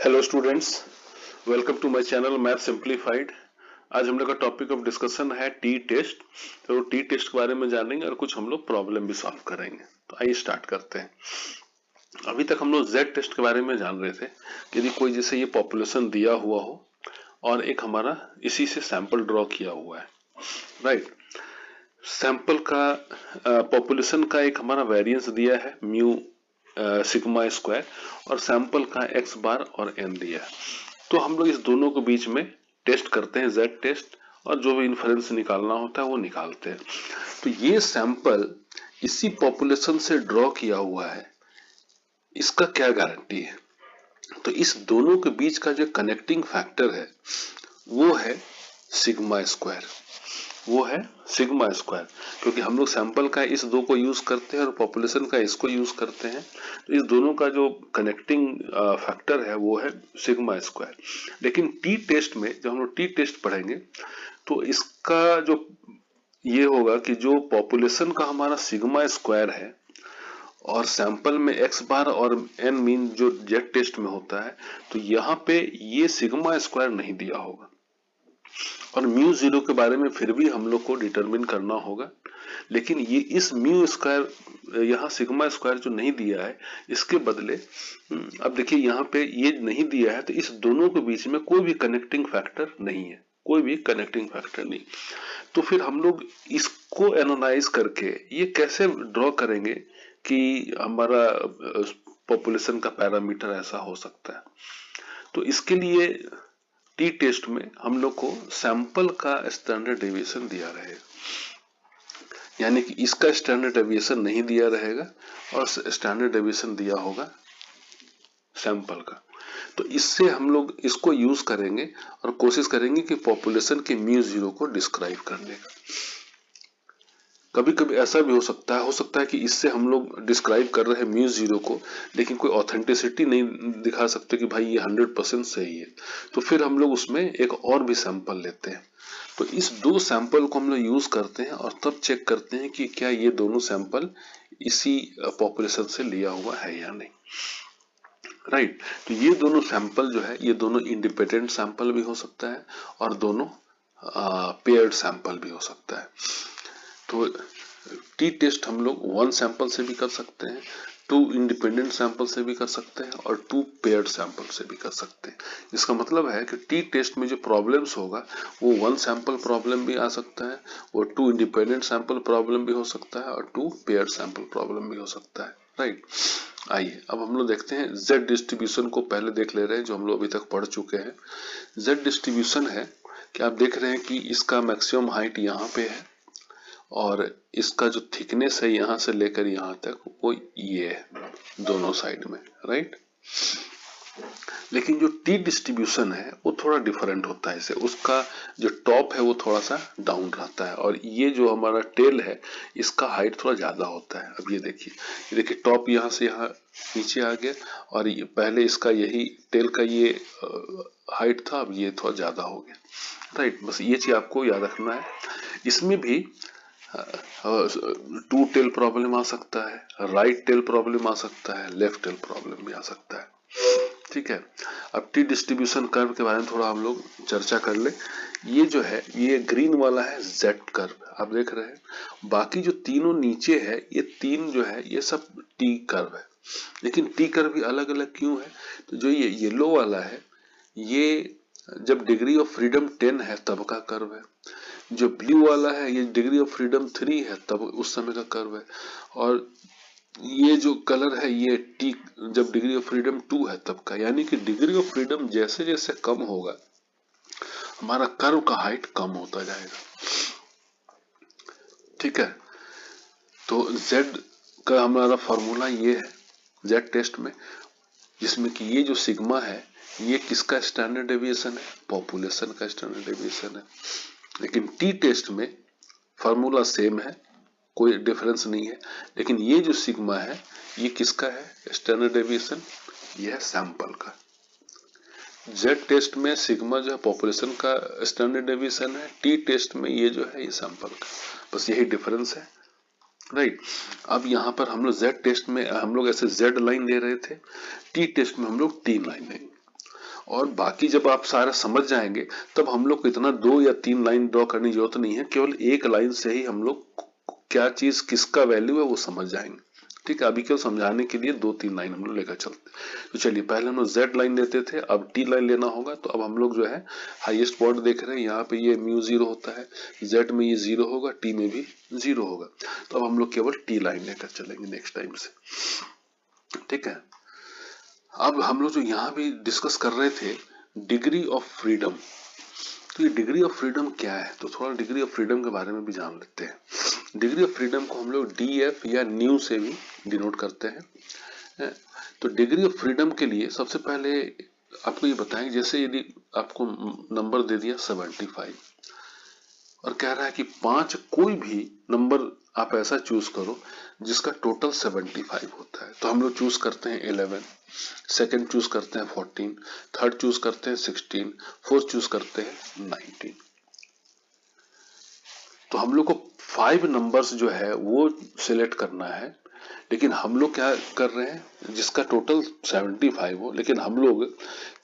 Hello students, welcome to my channel math simplified. आज हम लोग का टॉपिक ऑफ डिस्कशन है टी टेस्ट। तो टी टेस्ट के बारे में जानेंगे और कुछ हम लोग प्रॉब्लम भी सॉल्व करेंगे। तो आइए स्टार्ट करते हैं। अभी तक हम लोग जेड टेस्ट के बारे में जान रहे थे कि यदि कोई जैसे ये पॉपुलेशन दिया हुआ हो और एक हमारा इसी से सैंपल ड्रॉ किया हुआ है, राइट। सैंपल का पॉपुलेशन का एक हमारा वेरिएंस दिया है म्यू सिग्मा स्क्वायर और सैंपल का एक्स बार और एन दिया है। तो हम लोग इस दोनों के बीच में टेस्ट करते हैं, जेड टेस्ट, और जो भी इन्फरेंस निकालना होता है वो निकालते हैं। तो ये सैंपल इसी पॉपुलेशन से ड्रॉ किया हुआ है, इसका क्या गारंटी है? तो इस दोनों के बीच का जो कनेक्टिंग फैक्टर है वो है सिग्मा स्क्वायर, वो है सिग्मा स्क्वायर। क्योंकि हम लोग सैंपल का इस दो को यूज करते हैं और पॉपुलेशन का इसको यूज करते हैं, तो इस दोनों का जो कनेक्टिंग फैक्टर है वो है सिग्मा स्क्वायर। लेकिन टी टेस्ट में जब हम लोग टी टेस्ट पढ़ेंगे तो इसका जो ये होगा कि जो पॉपुलेशन का हमारा सिग्मा स्क्वायर है और सैंपल में एक्स बार और एन मीन जो जेड टेस्ट में होता है, तो यहाँ पे ये सिग्मा स्क्वायर नहीं दिया होगा और म्यू जीरो के बारे में फिर भी हम लोग को डिटरमिन करना होगा। लेकिन ये इस म्यू स्क्वायर, यहाँ सिग्मा स्क्वायर जो नहीं दिया है, इसके बदले अब देखिए यहाँ पे ये नहीं दिया है, तो इस दोनों के बीच में कोई भी कनेक्टिंग फैक्टर नहीं है, कोई भी कनेक्टिंग फैक्टर नहीं। तो फिर हम लोग इसको एनालाइज करके ये कैसे ड्रॉ करेंगे कि हमारा पॉपुलेशन का पैरामीटर ऐसा हो सकता है। तो इसके लिए टी टेस्ट में हम लोग को सैंपल का स्टैंडर्ड डेविएशन दिया रहेगा, यानी कि इसका स्टैंडर्ड डेविएशन नहीं दिया रहेगा और स्टैंडर्ड डेविएशन दिया होगा सैंपल का। तो इससे हम लोग इसको यूज करेंगे और कोशिश करेंगे कि पॉपुलेशन के म्यू जीरो को डिस्क्राइब करने का। कभी कभी ऐसा भी हो सकता है कि इससे हम लोग डिस्क्राइब कर रहे हैं म्यू जीरो को, लेकिन कोई ऑथेंटिसिटी नहीं दिखा सकते कि भाई ये 100% सही है। तो फिर हम लोग उसमें एक और भी सैंपल लेते हैं। तो इस दो सैंपल को हम लोग यूज करते हैं और तब चेक करते हैं कि क्या ये दोनों सैंपल इसी पॉपुलेशन से लिया हुआ है या नहीं, राइट। तो ये दोनों सैंपल जो है, ये दोनों इंडिपेंडेंट सैंपल भी हो सकता है और दोनों पेयर्ड सैंपल भी हो सकता है। तो टी टेस्ट हम लोग वन सैंपल से भी कर सकते हैं, टू इंडिपेंडेंट सैंपल से भी कर सकते हैं और टू पेयर्ड सैंपल से भी कर सकते हैं। इसका मतलब है कि टी टेस्ट में जो प्रॉब्लम्स होगा वो वन सैंपल प्रॉब्लम भी आ सकता है, वो टू इंडिपेंडेंट सैंपल प्रॉब्लम भी हो सकता है और टू पेयर्ड सैंपल प्रॉब्लम भी हो सकता है, राइट। आइए अब हम लोग देखते हैं जेड डिस्ट्रीब्यूशन को पहले देख ले रहे हैं, जो हम लोग अभी तक पढ़ चुके हैं। जेड डिस्ट्रीब्यूशन है कि आप देख रहे हैं कि इसका मैक्सिमम हाइट यहाँ पे है और इसका जो थिकनेस है यहाँ से लेकर यहाँ तक वो ये है दोनों साइड में, राइट। लेकिन जो टी डिस्ट्रीब्यूशन है वो थोड़ा डिफरेंट होता है, इसे उसका जो टॉप है वो थोड़ा सा डाउन रहता है और ये जो हमारा टेल है इसका हाइट थोड़ा ज्यादा होता है। अब ये देखिए टॉप यहाँ से यहाँ नीचे आ गया और ये पहले इसका यही टेल का ये हाइट था, अब ये थोड़ा ज्यादा हो गया, राइट। बस ये चीज आपको याद रखना है। इसमें भी टू टेल प्रॉब्लम आ सकता है, राइट टेल प्रॉब्लम आ सकता है, लेफ्ट टेल प्रॉब्लम भी आ सकता है, ठीक है। अब टी डिस्ट्रीब्यूशन कर्व के बारे में थोड़ा हम लोग चर्चा कर ले। ये जो है ये ग्रीन वाला है जेड कर्व, आप देख रहे हैं। बाकी जो तीनों नीचे है ये तीन जो है ये सब टी कर्व है, लेकिन टी कर्व भी अलग अलग क्यों है? तो जो ये येलो वाला है ये जब डिग्री ऑफ फ्रीडम 10 है तब का कर्व है, जो ब्लू वाला है ये डिग्री ऑफ फ्रीडम 3 है तब उस समय का कर्व है, और ये जो कलर है ये टी जब डिग्री ऑफ फ्रीडम 2 है तब का। यानी कि डिग्री ऑफ फ्रीडम जैसे जैसे कम होगा हमारा कर्व का हाइट कम होता जाएगा, ठीक है। तो z का हमारा फॉर्मूला ये है z टेस्ट में, जिसमें कि ये जो सिग्मा है ये किसका स्टैंडर्ड डेविएशन है? पॉपुलेशन का स्टैंडर्ड डेविएशन है। लेकिन टी टेस्ट में फॉर्मूला सेम है, कोई डिफरेंस नहीं है, लेकिन ये जो सिग्मा है ये किसका है स्टैंडर्ड डेविएशन? ये है सैंपल का। जेड टेस्ट में सिग्मा जो है पॉपुलेशन का स्टैंडर्ड डेविएशन है, टी टेस्ट में ये जो है ये सैंपल का, बस यही डिफरेंस है, राइट। अब यहाँ पर हम लोग जेड टेस्ट में हम लोग ऐसे जेड लाइन ले रहे थे, टी टेस्ट में हम लोग टी लाइन लेंगे। और बाकी जब आप सारा समझ जाएंगे तब हम लोग को इतना 2 या 3 लाइन ड्रॉ करने की जरूरत नहीं है, केवल एक लाइन से ही हम लोग क्या चीज किसका वैल्यू है वो समझ जाएंगे। ठीक है, अभी केवल समझाने के लिए 2-3 लाइन हम लोग लेकर चलते। तो चलिए, पहले हम लोग जेड लाइन लेते थे, अब टी लाइन लेना होगा। तो अब हम लोग जो है हाईएस्ट पॉइंट देख रहे हैं, यहाँ पे ये म्यू 0 होता है, जेड में ये 0 होगा, टी में भी 0 होगा। तो अब हम लोग केवल टी लाइन लेकर चलेंगे नेक्स्ट टाइम से। ठीक है, अब हम लोग जो यहाँ भी डिस्कस कर रहे थे डिग्री ऑफ फ्रीडम, तो ये डिग्री ऑफ फ्रीडम क्या है, तो थोड़ा डिग्री ऑफ फ्रीडम के बारे में भी जान लेते हैं। डिग्री ऑफ फ्रीडम को हम लोग डीएफ या न्यू से भी डिनोट करते हैं। तो डिग्री ऑफ फ्रीडम के लिए सबसे पहले आपको ये बताएं, जैसे यदि आपको नंबर दे दिया 75 और कह रहा है कि 5 कोई भी नंबर आप ऐसा चूज करो जिसका टोटल 75 होता है, तो हम लोग चूज करते हैं 11, सेकंड चूज करते हैं 14, थर्ड चूज करते हैं 16, फोर्थ चूज करते हैं 19। तो हम लोग को 5 नंबर्स जो है वो सिलेक्ट करना है, लेकिन हम लोग क्या कर रहे हैं जिसका टोटल 75 हो, लेकिन हम लोग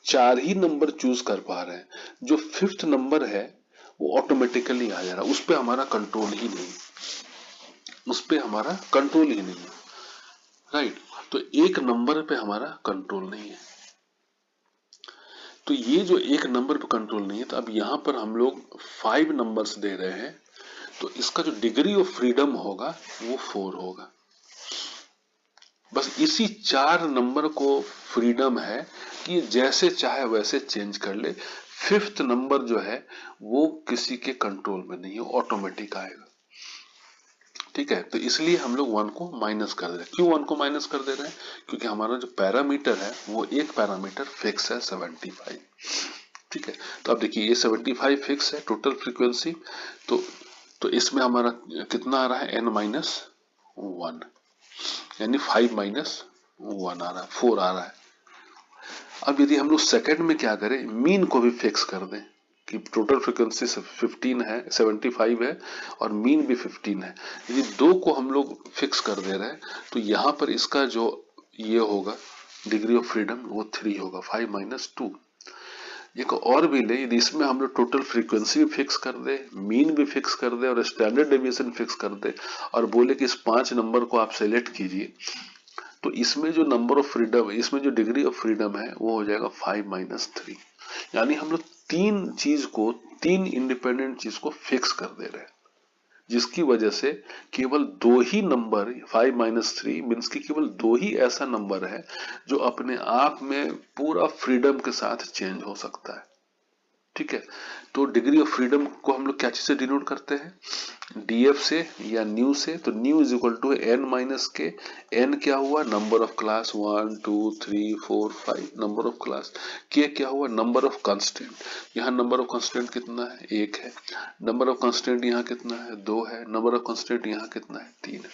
4 ही नंबर चूज कर पा रहे हैं। जो 5th नंबर है वो ऑटोमेटिकली आ जा रहा है, उस पर हमारा कंट्रोल ही नहीं, उस पर हमारा कंट्रोल ही नहीं है। राइट, तो एक नंबर पे हमारा कंट्रोल नहीं है। तो ये जो एक नंबर पे कंट्रोल नहीं है, तो अब यहां पर हम लोग 5 नंबर्स दे रहे हैं, तो इसका जो डिग्री ऑफ फ्रीडम होगा वो 4 होगा। बस इसी 4 नंबर को फ्रीडम है कि जैसे चाहे वैसे चेंज कर ले। 5th नंबर जो है वो किसी के कंट्रोल में नहीं है, ऑटोमेटिक आएगा। ठीक है, तो इसलिए हम लोग 1 को माइनस कर दे रहे हैं। क्यों 1 को माइनस कर दे रहे हैं? क्योंकि हमारा जो पैरामीटर है वो एक पैरामीटर फिक्स है 75। ठीक है, तो अब देखिए ये 75 फिक्स है टोटल फ्रीक्वेंसी, तो इसमें हमारा कितना आ रहा है n-1, यानी 5 माइनस 1 आ रहा है, 4 आ रहा है। अब यदि हम लोग सेकंड में क्या करें, मीन को भी फिक्स कर दें कि टोटल फ्रीक्वेंसी 15 है, 75 है और मीन भी 15 है। यदि 2 को हम लोग फिक्स कर दे रहे हैं तो यहाँ पर इसका जो ये होगा डिग्री ऑफ फ्रीडम वो 3 होगा, 5 माइनस 2। एक और भी ले, यदि इसमें हम लोग टोटल फ्रीक्वेंसी भी फिक्स कर दे, मीन भी फिक्स कर दे और स्टैंडर्ड डेविएशन फिक्स कर दे और बोले कि इस 5 नंबर को आप सेलेक्ट कीजिए, तो इसमें जो नंबर ऑफ फ्रीडम, इसमें जो डिग्री ऑफ फ्रीडम है वो हो जाएगा 5 माइनस 3। यानी हम लोग 3 इंडिपेंडेंट चीज को फिक्स कर दे रहे हैं, जिसकी वजह से केवल 2 ही नंबर, 5 माइनस 3 मीन्स की केवल 2 ही ऐसा नंबर है जो अपने आप में पूरा फ्रीडम के साथ चेंज हो सकता है। ठीक है, तो डिग्री ऑफ फ्रीडम को हम लोग क्या चीज से डिनोट करते हैं, डीएफ से या न्यू से। तो nu is equal to n minus k, n क्या हुआ number of class 1 2 3 4 5 number of class, k क्या हुआ नंबर ऑफ कांस्टेंट, यहाँ नंबर ऑफ कांस्टेंट कितना है 1 है, नंबर ऑफ कांस्टेंट यहाँ कितना है 2 है, नंबर ऑफ कांस्टेंट यहाँ कितना है 3 है।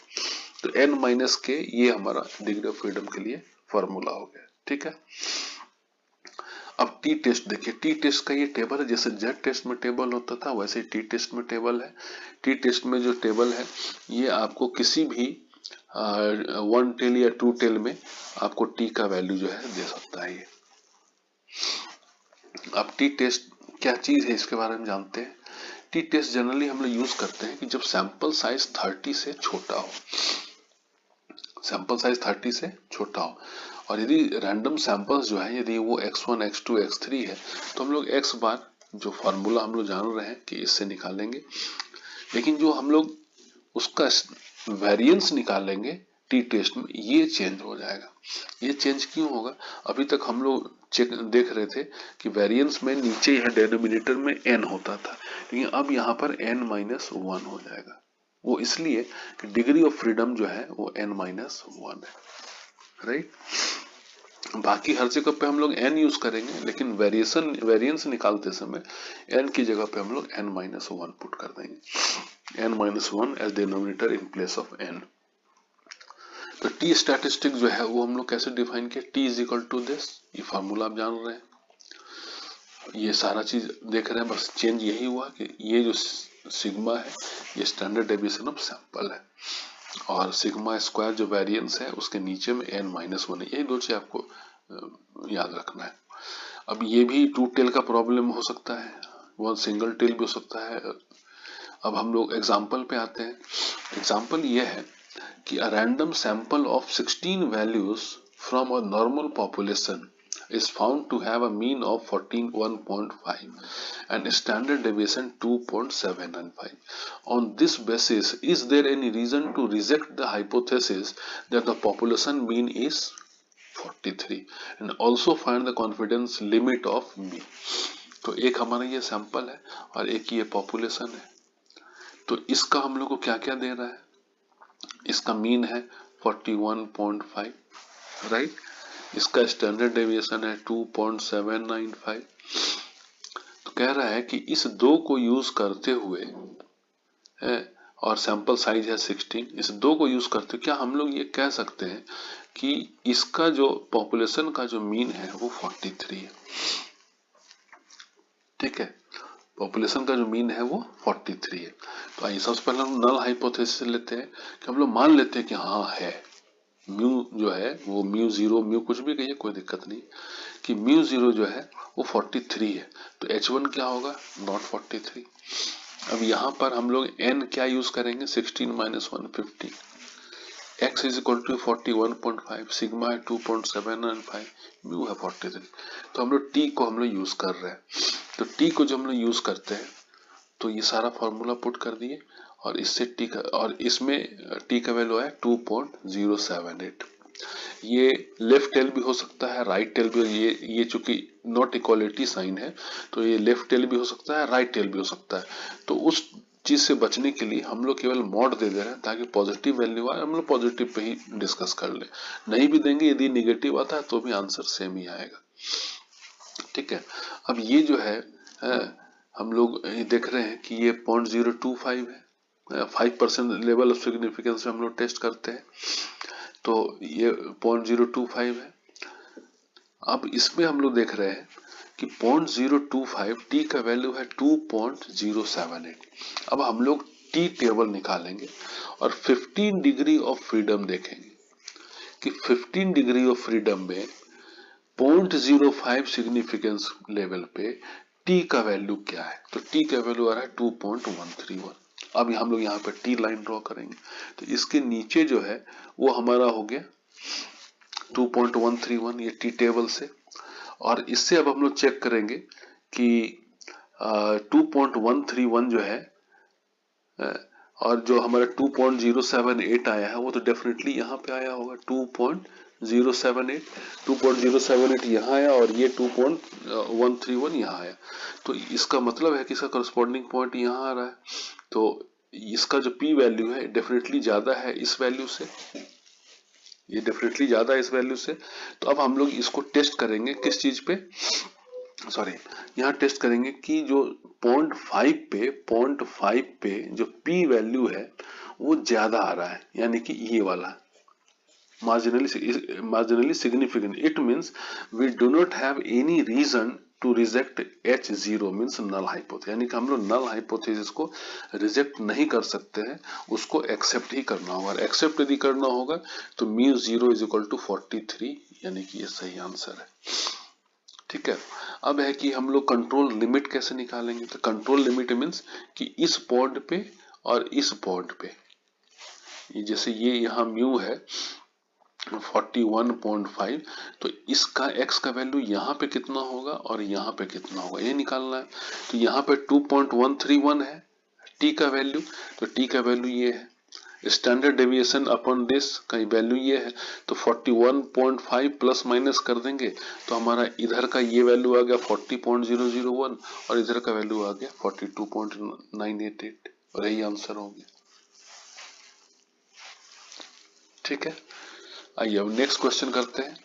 तो एन माइनस के ये हमारा डिग्री ऑफ फ्रीडम के लिए फॉर्मूला हो गया। ठीक है, अब टी टेस्ट देखिए, टी टेस्ट का ये टेबल है, जैसे जेड टेस्ट में टेबल होता था वैसे टी टेस्ट में टेबल है। टी टेस्ट में जो टेबल है ये आपको किसी भी 1 टेल या 2 टेल में आपको टी का वैल्यू जो है दे सकता है ये। अब टी टेस्ट क्या चीज है इसके बारे में जानते हैं। टी टेस्ट जनरली हम लोग यूज करते हैं कि जब सैंपल साइज 30 से छोटा हो, सैंपल साइज 30 से छोटा हो, और यदि रैंडम सैंपल्स जो है यदि वो x1 x2 x3 है तो हम लोग x बार जो फॉर्मूला हम लोग जान रहे हैं कि इससे निकालेंगे, लेकिन जो हम लोग उसका वेरिएंस निकालेंगे टी टेस्ट में ये चेंज हो जाएगा। ये चेंज क्यों होगा, अभी तक हम लोग देख रहे थे कि वेरिएंस में नीचे यहाँ डेनोमिनेटर में n होता था, लेकिन अब यहाँ पर n-1 हो जाएगा। वो इसलिए कि डिग्री ऑफ फ्रीडम जो है वो n-1 है। राइट, बाकी हर जगह पे हम लोग n यूज करेंगे, लेकिन वेरिएंस निकालते समय n की जगह पे हम लोग n-1 पुट कर देंगे, n-1 as denominator in place of n। तो टी स्टैटिस्टिक जो है वो हम लोग कैसे डिफाइन किया, t is equal to this, ये फॉर्मूला आप जान रहे हैं, ये सारा चीज देख रहे हैं, बस चेंज यही हुआ कि ये जो सिग्मा है ये स्टैंडर्ड डेविएशन ऑफ सैंपल है, और सिग्मा स्क्वायर जो वेरिएंस है उसके नीचे में n-1 है। यही दो चीज आपको याद रखना है। अब ये भी टू टेल का प्रॉब्लम हो सकता है, वो सिंगल टेल भी हो सकता है। अब हम लोग एग्जाम्पल पे आते हैं। एग्जाम्पल ये है कि a random sample of 16 values from a normal population is found to have a mean of 41.5 and standard deviation 2.795. On this basis, is there any reason to reject the hypothesis that the population mean is 43 and also find the confidence limit of mean? तो एक हमारा ये sample है और एक ये population है। तो इसका हम लोग को क्या क्या दे रहा है? इसका मीन है 41.5, राइट। इसका स्टैंडर्ड डेविएशन है 2.795। तो कह रहा है कि इस दो को यूज करते हुए है, और सैंपल साइज है 16, इस दो को यूज करते क्या हम लोग ये कह सकते हैं कि इसका जो पॉपुलेशन का जो मीन है वो 43 है। ठीक है, पॉपुलेशन का जो मीन है वो 43 है। तो आइए सबसे पहले हम नल हाइपोथेसिस लेते हैं कि हम लोग मान लेते हैं कि हाँ है, म्यू जो है वो म्यू जीरो, म्यू कुछ भी कहिए कोई दिक्कत नहीं, कि म्यू जीरो जो है वो 43 है। तो H1 क्या होगा? नॉट 43। अब यहाँ पर हम लोग n क्या यूज करेंगे? 16 minus 150। x is equal to 41.5, sigma है 2.795, म्यू है 43। तो हम लोग t को हम लोग यूज कर रहे हैं। तो t को जब हम लोग यूज करते हैं तो ये सारा फॉर्मूला पुट कर दिए और इससे t का, और इसमें t का वैल्यू है 2.078। ये लेफ्ट टेल भी हो सकता है, राइट टेल भी। ये चूंकि नॉट इक्वालिटी साइन है तो ये लेफ्ट टेल भी हो सकता है, राइट टेल भी हो सकता है। तो उस चीज से बचने के लिए हम लोग केवल मॉड दे दे रहे हैं ताकि पॉजिटिव वैल्यू आए, हम लोग पॉजिटिव पे ही डिस्कस कर ले। नहीं भी देंगे, यदि निगेटिव आता है तो भी आंसर सेम ही आएगा। ठीक है, अब ये जो है हम लोग देख रहे हैं कि ये 0.025 है, 5% लेवल ऑफ सिग्निफिकेंस में हम लोग टेस्ट करते हैं। तो ये 0.025 है। अब इसमें हम लोग देख रहे हैं कि 0.025 टी का वैल्यू है 2.078। अब हम लोग टी टेबल निकालेंगे और 15 डिग्री ऑफ फ्रीडम देखेंगे कि 15 डिग्री ऑफ फ्रीडम में 0.05 सिग्निफिकेंस लेवल पे टी का वैल्यू क्या है। तो टी का वैल्यू आ रहा है 2.131। अब हम लोग यहाँ पे टी लाइन ड्रॉ करेंगे तो इसके नीचे जो है वो हमारा हो गया 2.131, ये टी टेबल से। और इससे अब हम लोग चेक करेंगे कि 2.131 जो है और जो हमारा 2.078 आया है वो तो डेफिनेटली यहाँ पे आया होगा 2.078। 2.078 यहाँ आया और ये 2.131 यहाँ आया। तो इसका मतलब है कि इसका करस्पॉन्डिंग पॉइंट यहाँ आ रहा है। तो इसका जो पी वैल्यू है डेफिनेटली ज्यादा है इस वैल्यू से, ये डेफिनेटली ज्यादा है इस वैल्यू से। तो अब हम लोग इसको टेस्ट करेंगे किस चीज पे, सॉरी यहाँ टेस्ट करेंगे कि जो 0.5 पे जो p वैल्यू है वो ज्यादा आ रहा है, यानी कि ये वाला marginally significant. It means we do not have any reason to reject H0 means null hypothesis, यानी कि हम लोग null hypothesis को रिजेक्ट नहीं कर सकते हैं, उसको एक्सेप्ट ही करना होगा। और एक्सेप्ट यदि करना होगा तो μ0 इज इक्वल टू 43, यानी कि ये सही आंसर है। ठीक है, अब है कि हम लोग कंट्रोल लिमिट कैसे निकालेंगे। तो कंट्रोल लिमिट मीन्स कि इस पॉइंट पे और इस पॉइंट पे, जैसे ये यहाँ म्यू है 41.5, तो इसका x का वैल्यू यहाँ पे कितना होगा और यहाँ पे कितना होगा ये निकालना है। तो यहाँ पे 2.131 है t का वैल्यू, तो t का वैल्यू ये है। स्टैंडर्ड डेविएशन अपॉन दिस का वैल्यू ये है, तो 41.5 प्लस माइनस कर देंगे तो हमारा इधर का ये वैल्यू आ गया 40.001 और इधर का वैल्यू आ गया 42.988 और यही आंसर हो गया। ठीक है, आइए अब नेक्स्ट क्वेश्चन करते हैं।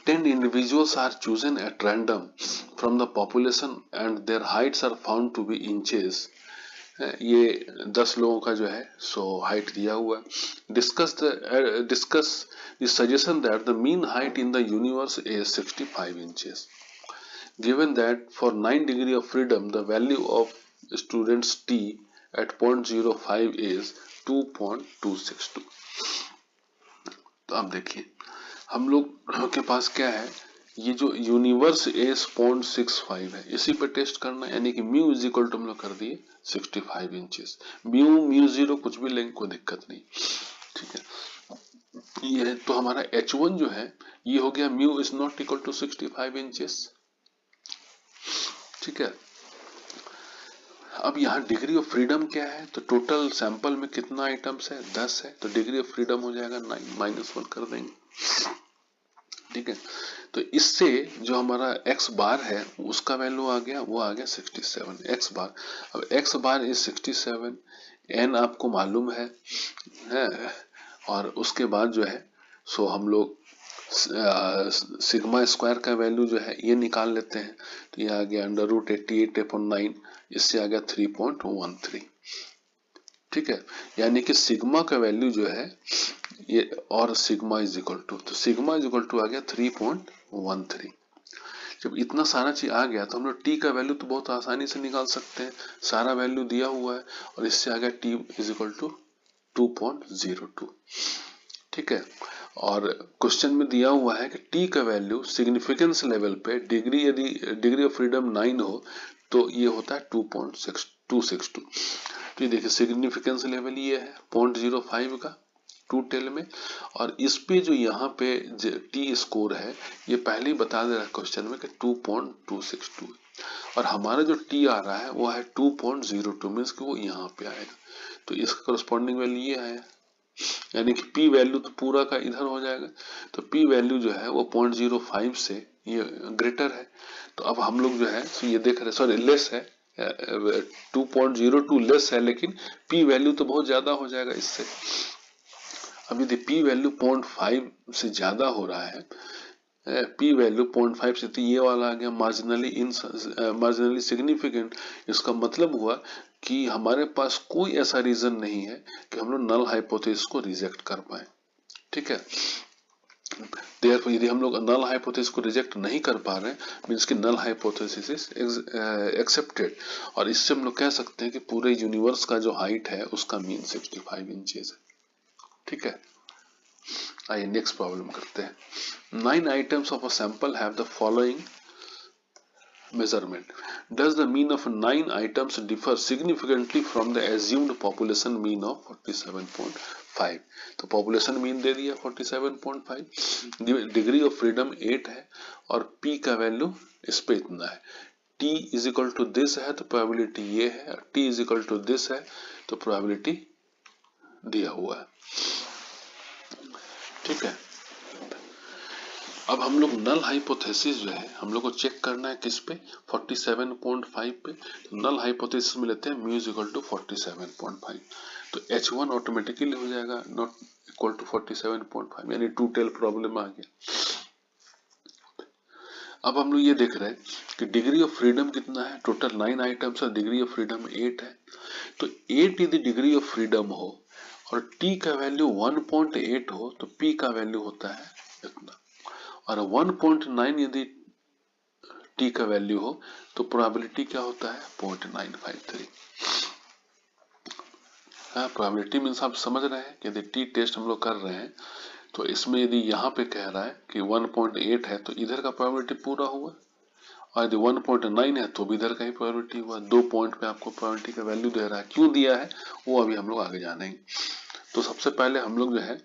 10 individuals are chosen at random from the population and their heights are found to be inches. ये 10 लोगों का जो है सो हाइट दिया हुआ है। Discuss the suggestion that the mean height in the universe is 65 inches given that for 9 degree of freedom the value of students T at 0.05 is 2.262। तो अब देखिए हम लोग के पास क्या है ये जो यूनिवर्स एस 0.65 है इसी पे टेस्ट करना है, यानी कि म्यू इज इक्वल टू हम लोग कर दिए 65 इंचेस। म्यू जीरो कुछ भी लेंगे कोई दिक्कत नहीं, ठीक है। ये तो हमारा H1 जो है ये हो गया mu is not equal to 65 inches, ठीक है। अब यहाँ डिग्री ऑफ फ्रीडम क्या है, तो टोटल सैंपल में कितना आइटम्स है 10 है, तो डिग्री ऑफ फ्रीडम हो जाएगा 9 -1 कर देंगे, ठीक है। तो इससे जो हमारा x बार है उसका वैल्यू आ गया, वो आ गया 67 x बार। अब x बार इज 67, n आपको मालूम है, और उसके बाद जो है सो हम लोग सिग्मा स्क्वायर का वैल्यू जो है ये निकाल लेते हैं। तो ये आ गया √88/9, इससे आ गया 3.13, ठीक है। यानी कि सिग्मा का वैल्यू जो है ये, और सिग्मा इज इक्वल टू, तो सिग्मा इज इक्वल टू आ गया 3.13। जब इतना सारा चीज आ गया तो हम लोग टी का वैल्यू तो बहुत आसानी से निकाल सकते हैं, सारा वैल्यू दिया हुआ है, और इससे आ गया टी इज इक्वल टू 2.02, ठीक है। और क्वेश्चन में दिया हुआ है कि टी का वैल्यू सिग्निफिकेंस लेवल पे डिग्री, यदि डिग्री ऑफ फ्रीडम 9 हो तो ये होता है 2.262। तो ये देखिए सिग्निफिकेंस लेवल ये है 0.05 का 2 टेल में, और इस पे जो यहाँ पे टी स्कोर है ये पहले ही बता दे रहा है क्वेश्चन में कि 2.262, और हमारा जो टी आ रहा है वो है 2.02, मीन्स कि वो यहाँ पे आएगा। तो इसका करस्पॉन्डिंग वैल्यू ये आया, यानी कि पी वैल्यू तो पूरा का इधर हो जाएगा। तो पी वैल्यू जो है वो 0.05 से ये ग्रेटर है। तो अब हम लोग जो है तो ये देख रहे, सॉरी लेस है, 2.02 लेस है, लेकिन पी वैल्यू तो बहुत ज्यादा हो जाएगा इससे। अब यदि पी वैल्यू 0.5 से ज्यादा हो रहा है, पी वैल्यू 0.5 से, तो ये वाला आ गया मार्जिनली सिग्निफिकेंट। इसका मतलब हुआ कि हमारे पास कोई ऐसा रीजन नहीं है कि हम लोग नल हाइपोथेसिस को रिजेक्ट कर पाए, ठीक है। देयरफॉर यदि हम लोग नल हाइपोथेसिस को रिजेक्ट नहीं कर पा रहे हैं, मींस कि नल हाइपोथेसिस इज एक्सेप्टेड, और इससे हम लोग कह सकते हैं कि पूरे यूनिवर्स का जो हाइट है उसका मीन 65 इंचेस है, ठीक है। आइए नेक्स्ट प्रॉब्लम करते हैं। 9 items of a sample have the following measurement. Does the mean of 9 items differ significantly from the assumed population mean of 47.5? तो population mean दे दिया 47.5, डिग्री ऑफ फ्रीडम 8 है, और p का वैल्यू इस पे इतना है। t is equal to this है तो प्रोबेबिलिटी ये है, t is equal to this है तो प्रोबेबिलिटी दिया हुआ है, ठीक है। अब हम लोग नल हाइपोथेसिस जो है हम लोग को चेक करना है किस पे, 47.5 पे। तो नल हाइपोथेसिस में लेते हैं म्यू इज इक्वल टू 47.5, तो H1 ऑटोमेटिकली हो जाएगा नॉट इक्वल टू 47.5, यानी 2 टेल प्रॉब्लम आ गया। अब हम लोग ये देख रहे हैं कि डिग्री ऑफ फ्रीडम कितना है, टोटल 9 आइटम्स है, डिग्री ऑफ फ्रीडम 8 है। तो 8 यदि डिग्री ऑफ फ्रीडम हो और t का वैल्यू 1.8 हो तो p का वैल्यू होता है इतना, और 1.9 यदि t का वैल्यू हो तो प्रोबेबिलिटी क्या होता है 0.953। हाँ, प्रोबेबिलिटी मीन्स आप समझ रहे हैं कि यदि टी टेस्ट हम लोग कर रहे हैं तो इसमें यदि यहाँ पे कह रहा है कि 1.8 है तो इधर का प्रोबेबिलिटी पूरा हुआ, और यदि 1.9 है तो भी इधर का ही प्रोबेबिलिटी हुआ। 2 पॉइंट पे आपको प्रोबेबिलिटी का वैल्यू दे रहा है, क्यों दिया है वो अभी हम लोग आगे जानेंगे। तो सबसे पहले हम लोग जो है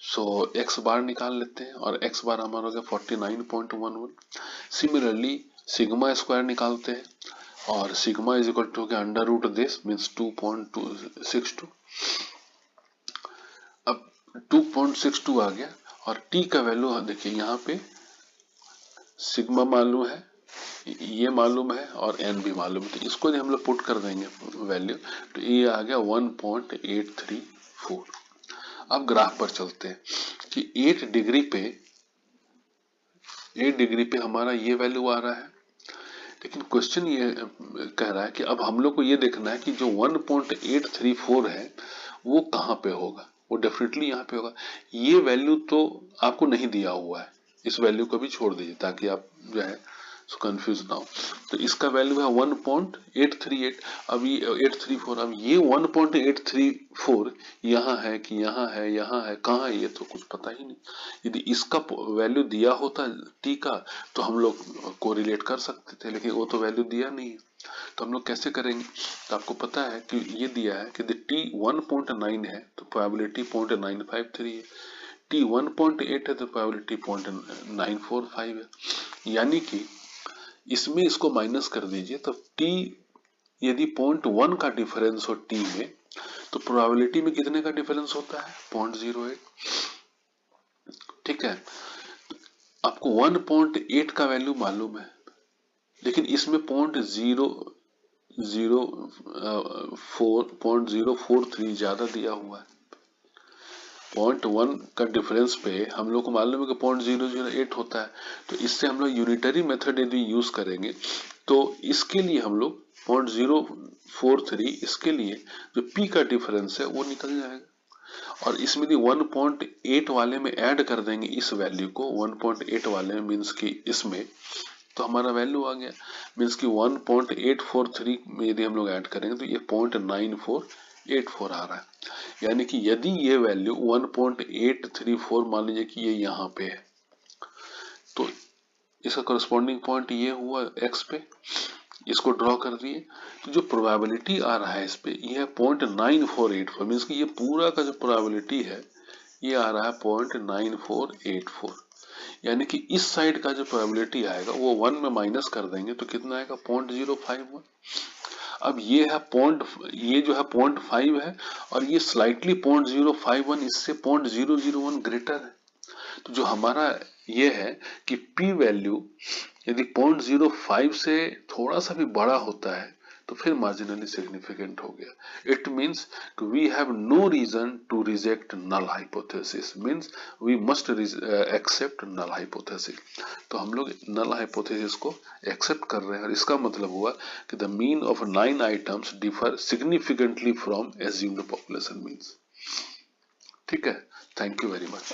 सो x बार निकाल लेते हैं, और x बार हमारा हो गया 49.11। सिमिलरली सिग्मा स्क्वायर निकालते हैं, और सिग्मा इज इक्वल टू क्या अंडर रूट दिस मीन्स 2.262। अब 2.62 आ गया, और t का वैल्यू देखिए यहाँ पे सिग्मा मालूम है, ये मालूम है, और n भी मालूम है, तो इसको हम लोग पुट कर देंगे वैल्यू, तो ये आ गया 1.834। अब ग्राफ पर चलते हैं कि 8 डिग्री पे हमारा ये वैल्यू आ रहा है, लेकिन क्वेश्चन ये कह रहा है कि अब हम लोग को ये देखना है कि जो 1.834 है वो कहाँ पे होगा, वो डेफिनेटली यहाँ पे होगा। ये वैल्यू तो आपको नहीं दिया हुआ है, इस वैल्यू को भी छोड़ दीजिए ताकि आप जो है सो कंफ्यूज नाउ। तो इसका वैल्यू है 1.838, अब ये 834, अब ये 1.834 यहाँ है कि यहाँ है, यहाँ है, कहाँ है, ये तो कुछ पता ही नहीं। यदि इसका वैल्यू दिया होता टी का तो हम लोग कोरिलेट कर सकते थे, लेकिन वो तो वैल्यू दिया नहीं है, तो हम लोग कैसे करेंगे। तो आपको पता है कि ये दिया है कि टी 1.9 है तो प्रोबेबिलिटी 0.953 है, टी 1.8 है तो प्रोबेबिलिटी 0.945 है। यानी कि इसमें इसको माइनस कर दीजिए तो टी यदि 0.1 का डिफरेंस हो टी में तो प्रोबेबिलिटी में कितने का डिफरेंस होता है, 0.08। ठीक है, आपको 1.8 का वैल्यू मालूम है, लेकिन इसमें 0.043 ज्यादा दिया हुआ है। 0.1 का डिफरेंस पे हम लोग को मालूम है कि 0.008 होता है, तो इससे हम लोग यूनिटरी मेथड यदि यूज करेंगे तो इसके लिए हम लोग 0.043, इसके लिए जो p का डिफरेंस है वो निकल जाएगा। और इसमें यदि 1.8 वाले में ऐड कर देंगे इस वैल्यू को 1.8 वाले में, मीन्स की इसमें, तो हमारा वैल्यू आ गया। मीन्स की 1.843 में यदि हम लोग ऐड करेंगे तो ये 0.9484 आ रहा है। यानी कि यदि ये वैल्यू 1.834 मान लीजिए कि ये यहाँ पे है, तो इसका करस्पॉन्डिंग पॉइंट ये हुआ x पे, इसको ड्रॉ कर दिए, तो जो प्रोबेबिलिटी आ रहा है इस पे ये है 0.9484, मीन्स कि ये पूरा का जो प्रोबेबिलिटी है ये आ रहा है 0.9484। यानी कि इस साइड का जो प्रोबेबिलिटी आएगा वो 1 में माइनस कर देंगे तो कितना आएगा, 0.051। अब ये है ये जो है 0.5 है और ये स्लाइटली 0.051 इससे 0.001 ग्रेटर है। तो जो हमारा ये है कि p वैल्यू यदि 0.05 से थोड़ा सा भी बड़ा होता है तो फिर मार्जिनली सिग्निफिकेंट हो गया। It means we have no reason to reject null hypothesis, means we must accept null hypothesis. तो हम लोग नल हाइपोथेसिस को एक्सेप्ट कर रहे हैं और इसका मतलब हुआ कि the mean of 9 items differ significantly from assumed population means. ठीक है, थैंक यू वेरी मच।